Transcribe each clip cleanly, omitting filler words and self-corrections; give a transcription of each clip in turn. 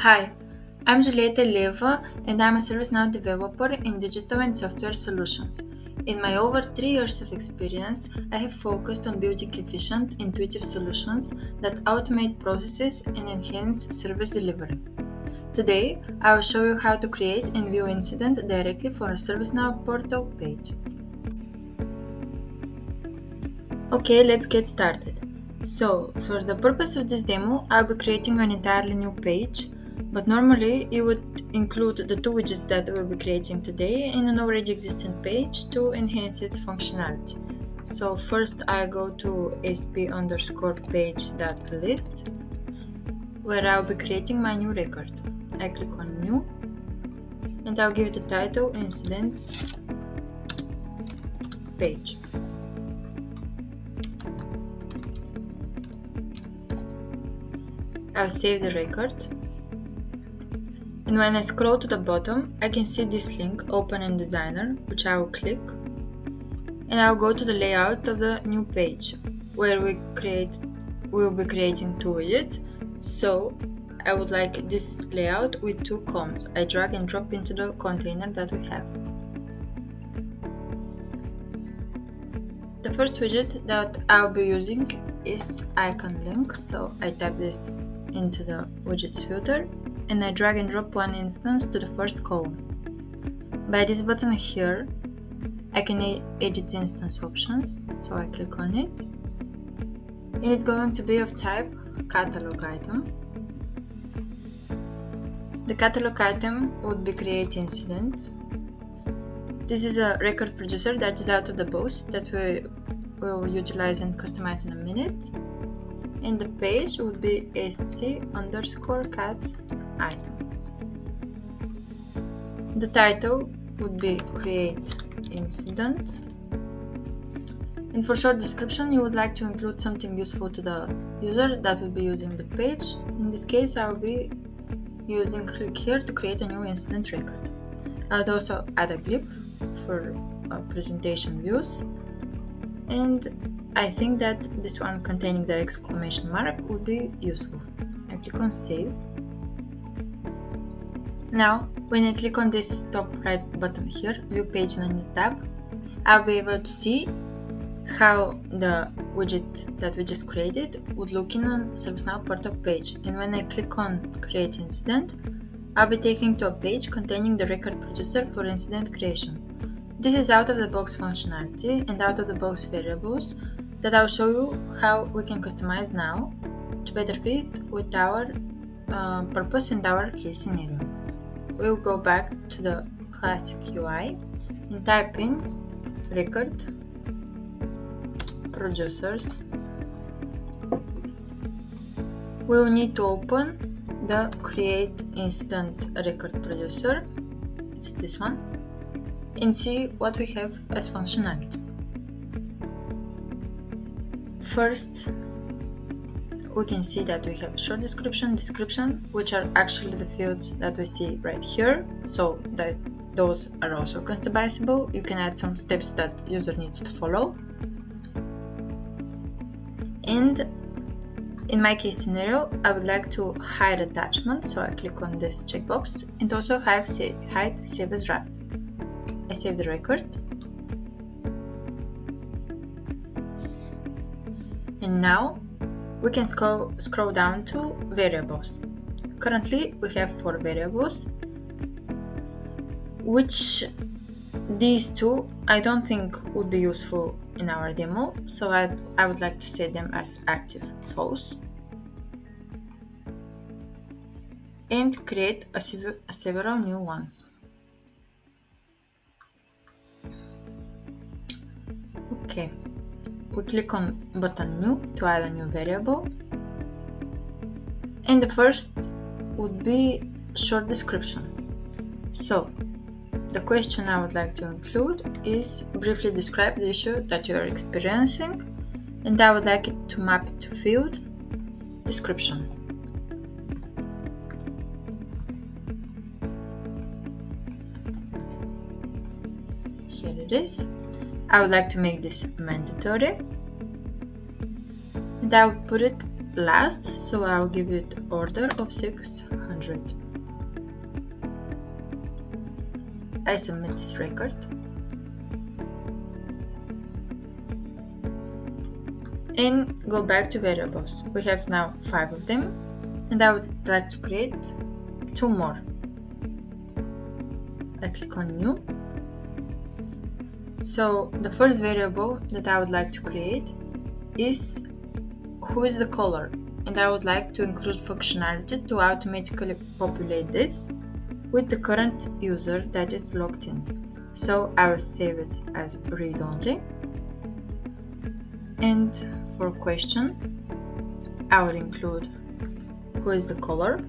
Hi, I'm Julieta Leva and I'm a ServiceNow developer in digital and software solutions. In my over 3 years of experience, I have focused on building efficient, intuitive solutions that automate processes and enhance service delivery. Today, I will show you how to create and view incident directly for a ServiceNow Portal page. Okay, let's get started. So, for the purpose of this demo, I'll be creating an entirely new page, but normally it would include the two widgets that we'll be creating today in an already existing page to enhance its functionality. So first I go to sp_page.list where I'll be creating my new record. I click on new and I'll give it a title incidents page. I'll save the record. And when I scroll to the bottom, I can see this link, Open in Designer, which I will click. And I'll go to the layout of the new page, where we'll be creating two widgets. So I would like this layout with two columns. I drag and drop into the container that we have. The first widget that I'll be using is icon link. So I type this into the widgets filter and I drag and drop one instance to the first column. By this button here, I can edit instance options, so I click on it. And it's going to be of type catalog item. The catalog item would be create incident. This is a record producer that is out of the box that we will utilize and customize in a minute. And the page would be sc_cat item. The title would be create incident. And for short description, you would like to include something useful to the user that will be using the page. In this case, I will be using click here to create a new incident record. I would also add a glyph for presentation views. And I think that this one containing the exclamation mark would be useful. I click on save. Now, when I click on this top right button here, view page in a new tab, I'll be able to see how the widget that we just created would look in a ServiceNow Portal page. And when I click on create incident, I'll be taken to a page containing the record producer for incident creation. This is out-of-the-box functionality and out-of-the-box variables that I'll show you how we can customize now to better fit with our purpose and our case scenario. We'll go back to the classic UI and type in record producers. We'll need to open the create incident record producer, it's this one, and see what we have as functionality. First, we can see that we have short description, which are actually the fields that we see right here, so that those are also customizable. You can add some steps that user needs to follow. And in my case scenario, I would like to hide attachment, so I click on this checkbox and also hide save as draft. I save the record. And now we can scroll down to variables. Currently we have 4 variables, which these two I don't think would be useful in our demo, so I would like to set them as active false and create several new ones. Okay. We click on button new to add a new variable, and the first would be short description. So the question I would like to include is briefly describe the issue that you are experiencing, and I would like it to map it to field description. Here it is. I would like to make this mandatory and I will put it last, so I will give it order of 600. 100. I submit this record. And go back to variables. We have now 5 of them, and I would like to create 2 more. I click on new. So the first variable that I would like to create is who is the caller, and I would like to include functionality to automatically populate this with the current user that is logged in. So I will save it as read only. And for question, I will include who is the caller.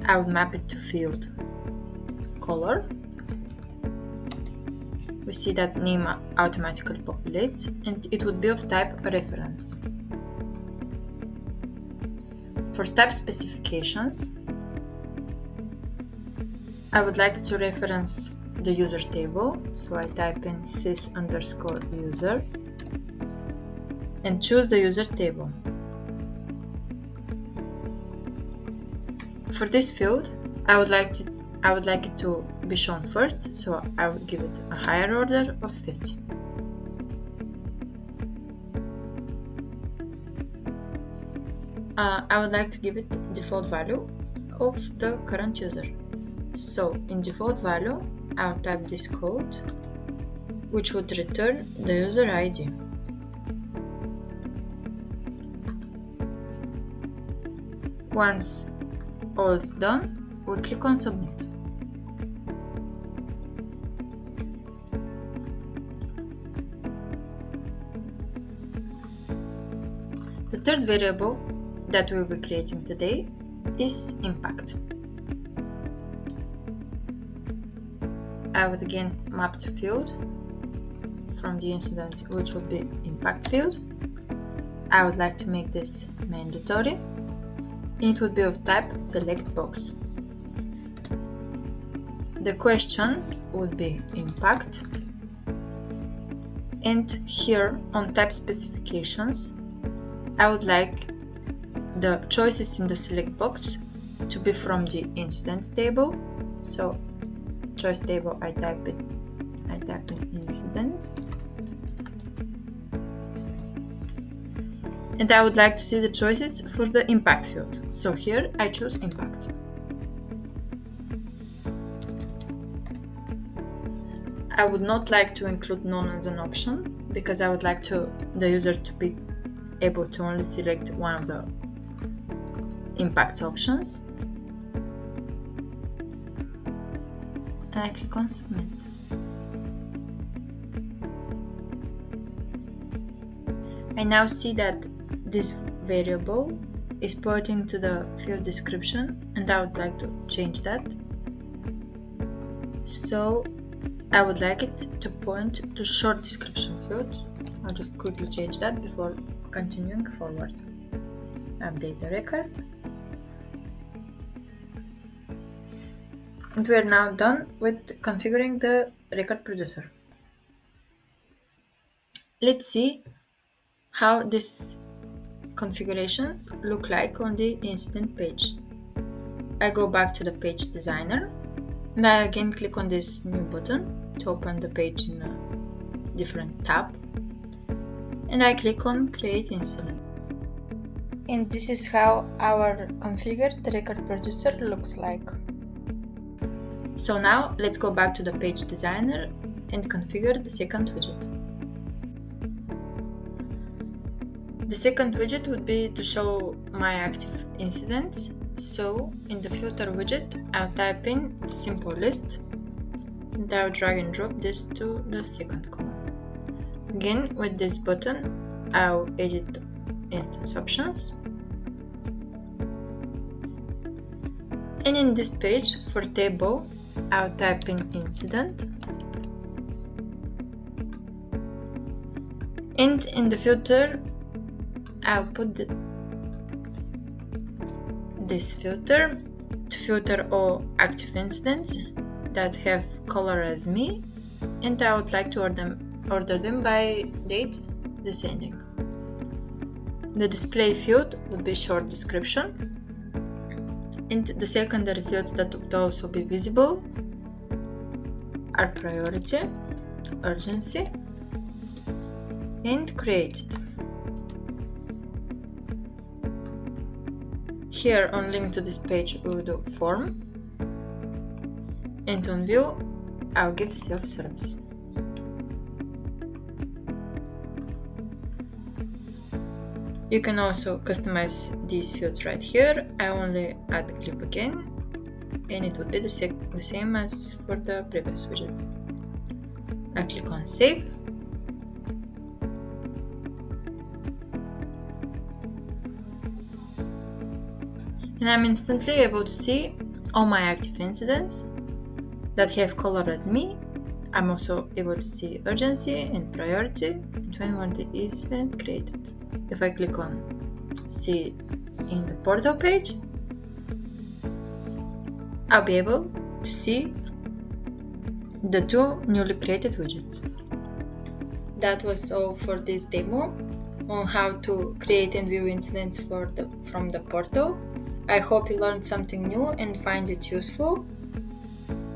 I would map it to field caller. We see that name automatically populates, and it would be of type reference. For type specifications, I would like to reference the user table, so I type in sys_user and choose the user table. For this field, I would like it to be shown first, so I would give it a higher order of 50. I would like to give it default value of the current user. So in default value, I'll type this code, which would return the user ID. Once all is done, we click on submit. The third variable that we'll be creating today is impact. I would again map to field from the incident, which would be impact field. I would like to make this mandatory, and it would be of type select box. The question would be impact, and here on type specifications, I would like the choices in the select box to be from the incident table. So choice table, I type in incident, and I would like to see the choices for the impact field. So here I choose impact. I would not like to include none as an option because I would like the user to be able to only select one of the impact options. And I click on submit. I now see that this variable is pointing to the field description, and I would like to change that. So I would like it to point to short description field. I'll just quickly change that before continuing forward. Update the record. And we are now done with configuring the record producer. Let's see how these configurations look like on the incident page. I go back to the page designer, and I again click on this new button to open the page in a different tab, and I click on create incident. And this is how our configured record producer looks like. So now let's go back to the page designer and configure the second widget. The second widget would be to show my active incidents. So in the filter widget, I'll type in simple list, and I'll drag and drop this to the second column. Again, with this button, I'll edit the instance options. And in this page, for table, I'll type in incident, and in the filter I'll put this filter to filter all active incidents that have caller as me, and I would like to order them by date descending. The display field would be short description, and the secondary fields that would also be visible are priority, urgency, and created. Here on link to this page we will do form, and on view I'll give self-service. You can also customize these fields right here. I only add clip again, and it would be the same as for the previous widget. I click on save. And I'm instantly able to see all my active incidents that have color as me. I'm also able to see urgency and priority and when was the event created. If I click on see in the portal page, I'll be able to see the two newly created widgets. That was all for this demo on how to create and view incidents from the portal. I hope you learned something new and find it useful.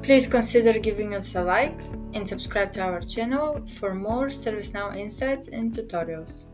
Please consider giving us a like and subscribe to our channel for more ServiceNow insights and tutorials.